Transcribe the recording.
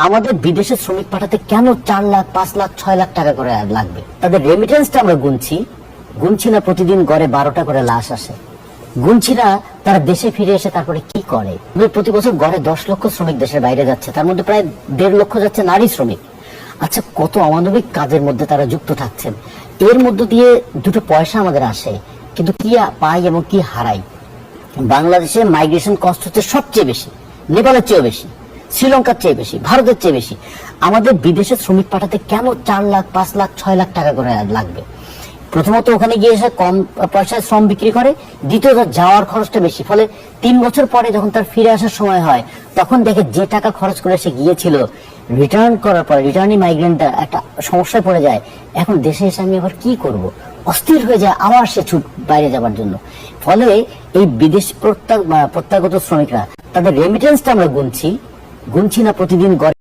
আমাদের বিদেশে শ্রমিক পাঠাতে কেন 4 লাখ 5 লাখ 6 লাখ টাকা করে লাগবে? তাদের রেমিটেন্সটা আমরা গুনছি না প্রতিদিন গড়ে 12টা করে লাশ আসে, গুনছি না তারা দেশে ফিরে এসে তারপরে কি করে। প্রতি বছর গড়ে 10 লক্ষ শ্রমিক দেশের বাইরে যাচ্ছে, তার মধ্যে প্রায় 1.5 লক্ষ যাচ্ছে নারী শ্রমিক। আচ্ছা, কত অমানবিক কাজের মধ্যে তারা যুক্ত থাকছেন। এর মধ্য দিয়ে দুটো পয়সা আমাদের আসে, কিন্তু কি পাই এবং কি হারাই। বাংলাদেশে মাইগ্রেশন কস্ট হচ্ছে সবচেয়ে বেশি, নেপালের চেয়েও বেশি, শ্রীলঙ্কার চেয়ে বেশি, ভারতের চেয়ে বেশি। আমাদের বিদেশে শ্রমিক পাঠাতে কেন 4 লাখ 5 লাখ 6 লাখ টাকা করে লাগবে? প্রথমত ওখানে গিয়ে এসে কম পয়সায় শ্রম বিক্রি করে, দ্বিতীয়ত যাওয়ার খরচটা বেশি, ফলে 3 বছর পরে যখন তার ফিরে আসার সময় হয় তখন দেখে যে টাকা খরচ করে সে গিয়েছিল, রিটার্ন করার পরে রিটার্নিং মাইগ্রেন্টটা একটা সমস্যায় পড়ে যায়। এখন দেশে এসে আমি আবার কি করব, অস্থির হয়ে যায় আবার সে ছুট বাইরে যাবার জন্য। ফলে এই বিদেশ প্রত্যাগত শ্রমিকরা তাদের রেমিটেন্সটা আমরা গুনছি না প্রতিদিন গড়ে